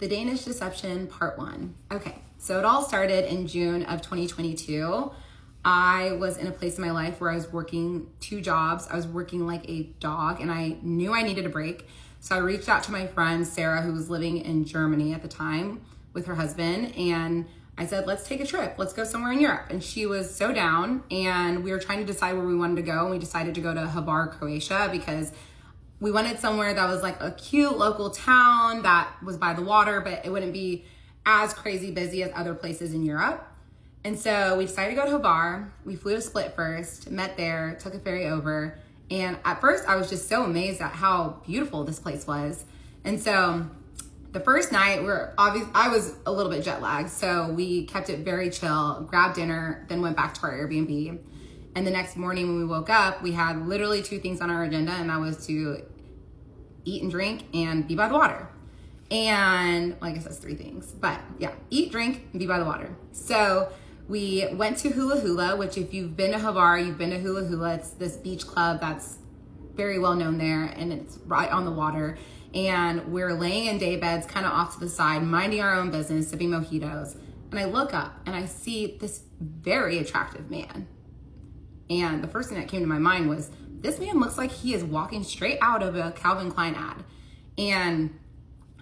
The Danish Deception, Part 1. Okay, so it all started in June of 2022. I was in a place in my life where I was working 2 jobs. I was working like a dog, and I knew I needed a break. So I reached out to my friend, Sarah, who was living in Germany at the time with her husband, and I said, let's take a trip. Let's go somewhere in Europe. And she was so down, and we were trying to decide where we wanted to go, and we decided to go to Helllppp, Croatia, because we wanted somewhere that was like a cute local town that was by the water, but it wouldn't be as crazy busy as other places in Europe. And so we decided to go to Helllppp. We flew to Split first, met there, took a ferry over. And at first I was just so amazed at how beautiful this place was. And so the first night I was a little bit jet lagged. So we kept it very chill, grabbed dinner, then went back to our Airbnb. And the next morning when we woke up, we had literally 2 things on our agenda, and that was to eat and drink and be by the water. And well, I guess that's 3 things, but yeah, eat, drink, and be by the water. So we went to Hula Hula, which if you've been to Helllppp, you've been to Hula Hula. It's this beach club that's very well known there, and it's right on the water. And we're laying in day beds kind of off to the side, minding our own business, sipping mojitos. And I look up and I see this very attractive man. And the first thing that came to my mind was, this man looks like he is walking straight out of a Calvin Klein ad. And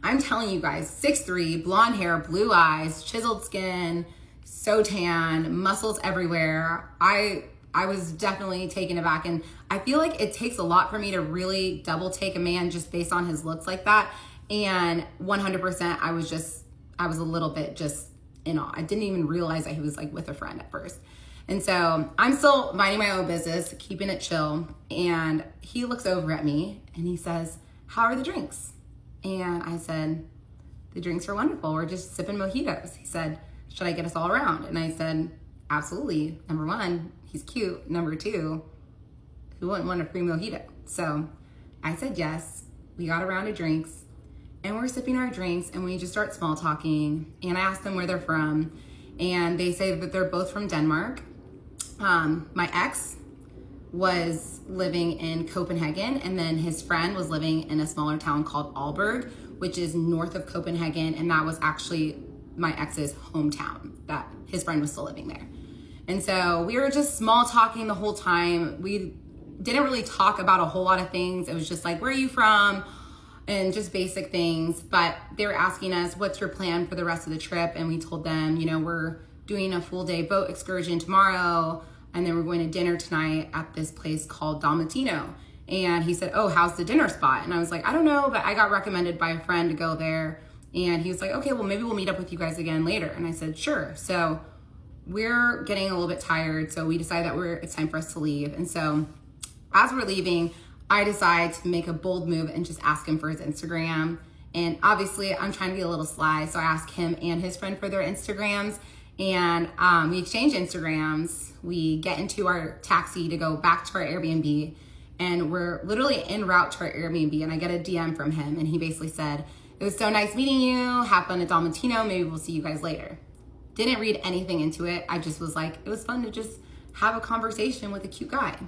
I'm telling you guys, 6'3", blonde hair, blue eyes, chiseled skin, so tan, muscles everywhere. I was definitely taken aback, and I feel like it takes a lot for me to really double take a man just based on his looks like that. And 100%, I was a little bit just in awe. I didn't even realize that he was like with a friend at first. And so I'm still minding my own business, keeping it chill. And he looks over at me and he says, how are the drinks? And I said, the drinks are wonderful. We're just sipping mojitos. He said, should I get us all around? And I said, absolutely. Number 1, he's cute. Number 2, who wouldn't want a free mojito? So I said yes. We got a round of drinks and we're sipping our drinks, and we just start small talking. And I asked them where they're from, and they say that they're both from Denmark. My ex was living in Copenhagen, and then his friend was living in a smaller town called Aalborg, which is north of Copenhagen, and that was actually my ex's hometown, that his friend was still living there. And so we were just small talking the whole time. We didn't really talk about a whole lot of things. It was just like, where are you from? And just basic things. But they were asking us, what's your plan for the rest of the trip? And we told them, we're doing a full day boat excursion tomorrow, and then we're going to dinner tonight at this place called Dalmatino. And he said, oh, how's the dinner spot? And I was like, I don't know, but I got recommended by a friend to go there. And he was like, okay, well, maybe we'll meet up with you guys again later. And I said, sure. So we're getting a little bit tired, so we decided that it's time for us to leave. And so as we're leaving, I decide to make a bold move and just ask him for his Instagram. And obviously I'm trying to be a little sly, so I asked him and his friend for their Instagrams. And we exchange Instagrams. We get into our taxi to go back to our Airbnb, and we're literally en route to our Airbnb, and I get a DM from him, and he basically said, it was so nice meeting you. Have fun at Dalmatino. Maybe we'll see you guys later. Didn't read anything into it. I just was like, it was fun to just have a conversation with a cute guy.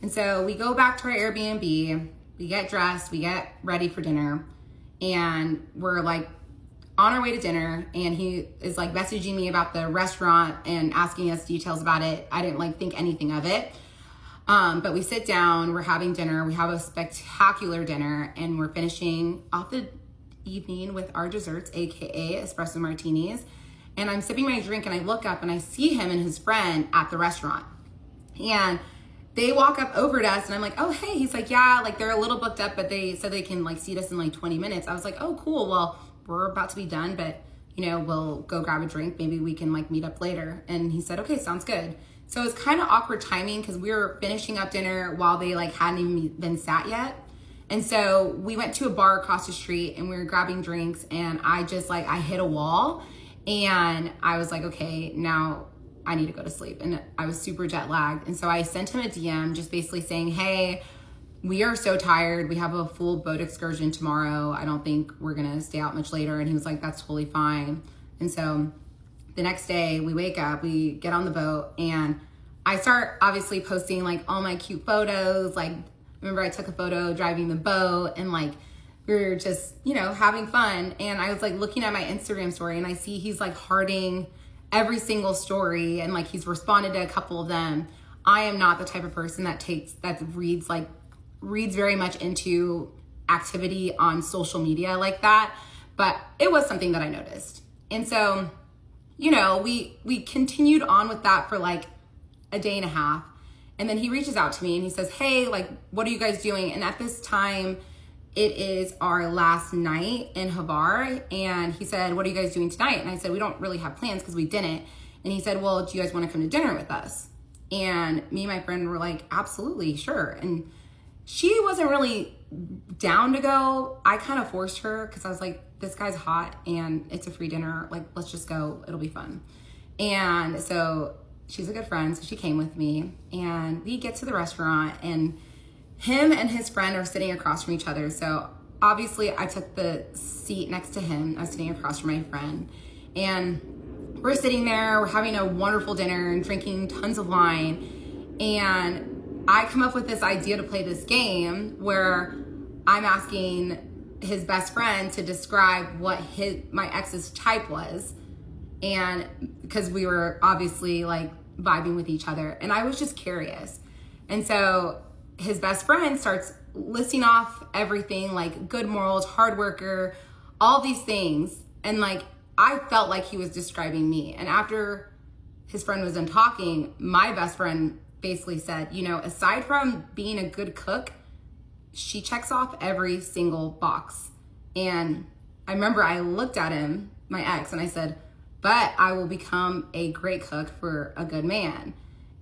And so we go back to our Airbnb, we get dressed, we get ready for dinner, and we're like on our way to dinner, and he is like messaging me about the restaurant and asking us details about it. I didn't think anything of it. But we sit down, we're having dinner, we have a spectacular dinner, and we're finishing off the evening with our desserts, AKA espresso martinis. And I'm sipping my drink, and I look up and I see him and his friend at the restaurant. And they walk up over to us, and I'm like, oh, hey. He's like, yeah, they're a little booked up, but they said they can seat us in 20 minutes. I was like, oh, cool. Well, we're about to be done, but we'll go grab a drink. Maybe we can meet up later. And he said, okay, sounds good. So it's kind of awkward timing because we were finishing up dinner while they hadn't even been sat yet. And so we went to a bar across the street, and we were grabbing drinks, and I just I hit a wall, and I was like, okay, now I need to go to sleep. And I was super jet lagged. And so I sent him a DM just basically saying, hey, we are so tired. We have a full boat excursion tomorrow. I don't think we're going to stay out much later. And he was like, that's totally fine. And so the next day we wake up, we get on the boat, and I start obviously posting all my cute photos. Remember I took a photo driving the boat, and we we were just, having fun. And I was like looking at my Instagram story and I see he's like hearting every single story and like he's responded to a couple of them. I am not the type of person that reads very much into activity on social media like that, but it was something that I noticed. And so, we continued on with that for like a day and a half. And then he reaches out to me and he says, hey, like, what are you guys doing? And at this time, it is our last night in Havar. And he said, what are you guys doing tonight? And I said, we don't really have plans because we didn't. And he said, well, do you guys want to come to dinner with us? And me and my friend were like, absolutely, sure. And she wasn't really down to go. I kind of forced her because I was like, this guy's hot and it's a free dinner. Like, let's just go. It'll be fun. And so she's a good friend. So she came with me and we get to the restaurant and him and his friend are sitting across from each other. So obviously I took the seat next to him. I was sitting across from my friend and we're sitting there, we're having a wonderful dinner and drinking tons of wine. And I come up with this idea to play this game where I'm asking his best friend to describe what my ex's type was. And because we were obviously like vibing with each other and I was just curious. And so his best friend starts listing off everything like good morals, hard worker, all these things. And like, I felt like he was describing me. And after his friend was done talking, my best friend basically said, aside from being a good cook, she checks off every single box. And I remember I looked at him, my ex, and I said, but I will become a great cook for a good man.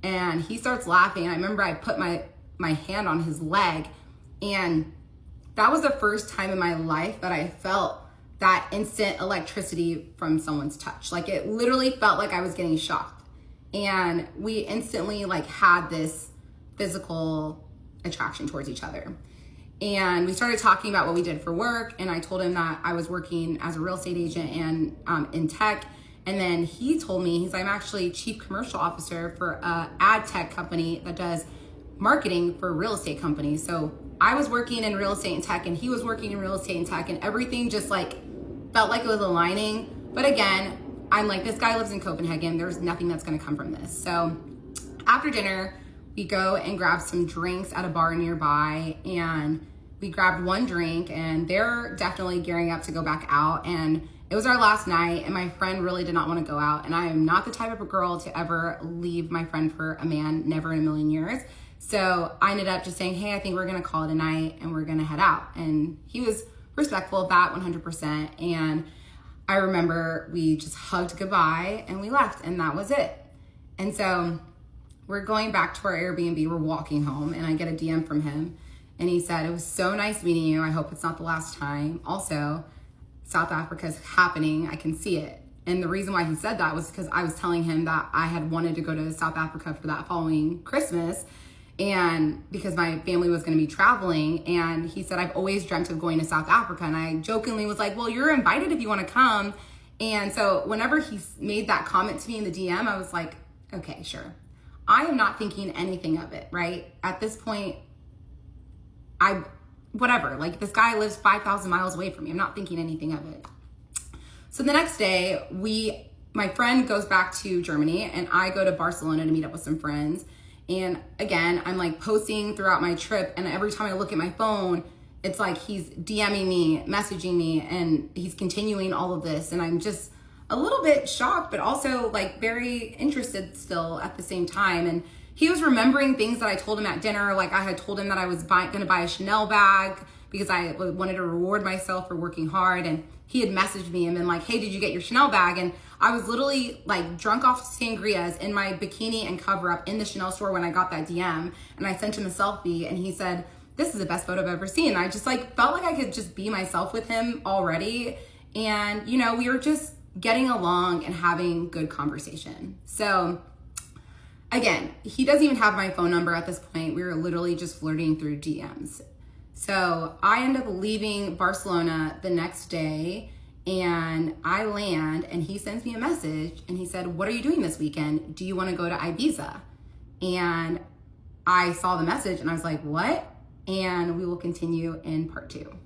And he starts laughing. I remember I put my hand on his leg. And that was the first time in my life that I felt that instant electricity from someone's touch. Like it literally felt like I was getting shocked. And we instantly like had this physical attraction towards each other. And we started talking about what we did for work. And I told him that I was working as a real estate agent and in tech. And then he told me, I'm actually chief commercial officer for a ad tech company that does marketing for real estate companies. So I was working in real estate and tech and he was working in real estate and tech and everything just like felt like it was aligning. But again, I'm like, this guy lives in Copenhagen. There's nothing that's going to come from this. So after dinner, we go and grab some drinks at a bar nearby and we grabbed one drink and they're definitely gearing up to go back out. And it was our last night and my friend really did not want to go out. And I am not the type of a girl to ever leave my friend for a man, never in a million years. So I ended up just saying, hey, I think we're going to call it a night and we're going to head out. And he was respectful of that 100%. And I remember we just hugged goodbye and we left and that was it. And so we're going back to our Airbnb, we're walking home and I get a DM from him and he said, it was so nice meeting you. I hope it's not the last time. Also, South Africa's happening. I can see it. And the reason why he said that was because I was telling him that I had wanted to go to South Africa for that following Christmas and because my family was going to be traveling. And he said, I've always dreamt of going to South Africa. And I jokingly was like, well, you're invited if you want to come. And so whenever he made that comment to me in the DM, I was like, okay, sure. I am not thinking anything of it, right? At this point, whatever, like this guy lives 5,000 miles away from me. I'm not thinking anything of it. So the next day, my friend goes back to Germany and I go to Barcelona to meet up with some friends. And again, I'm like posting throughout my trip. And every time I look at my phone, it's like he's DMing me, messaging me, and he's continuing all of this. And I'm just a little bit shocked, but also like very interested still at the same time. And he was remembering things that I told him at dinner. Like I had told him that I was going to buy a Chanel bag because I wanted to reward myself for working hard. And he had messaged me and been like, hey, did you get your Chanel bag? And I was literally like drunk off sangrias in my bikini and cover up in the Chanel store when I got that DM. And I sent him a selfie and he said, this is the best photo I've ever seen. I just like felt like I could just be myself with him already. And we were just getting along and having good conversation. So again, he doesn't even have my phone number at this point. We were literally just flirting through DMs. So I end up leaving Barcelona the next day and I land and he sends me a message and he said, what are you doing this weekend? Do you want to go to Ibiza? And I saw the message and I was like, what? And we will continue in part 2.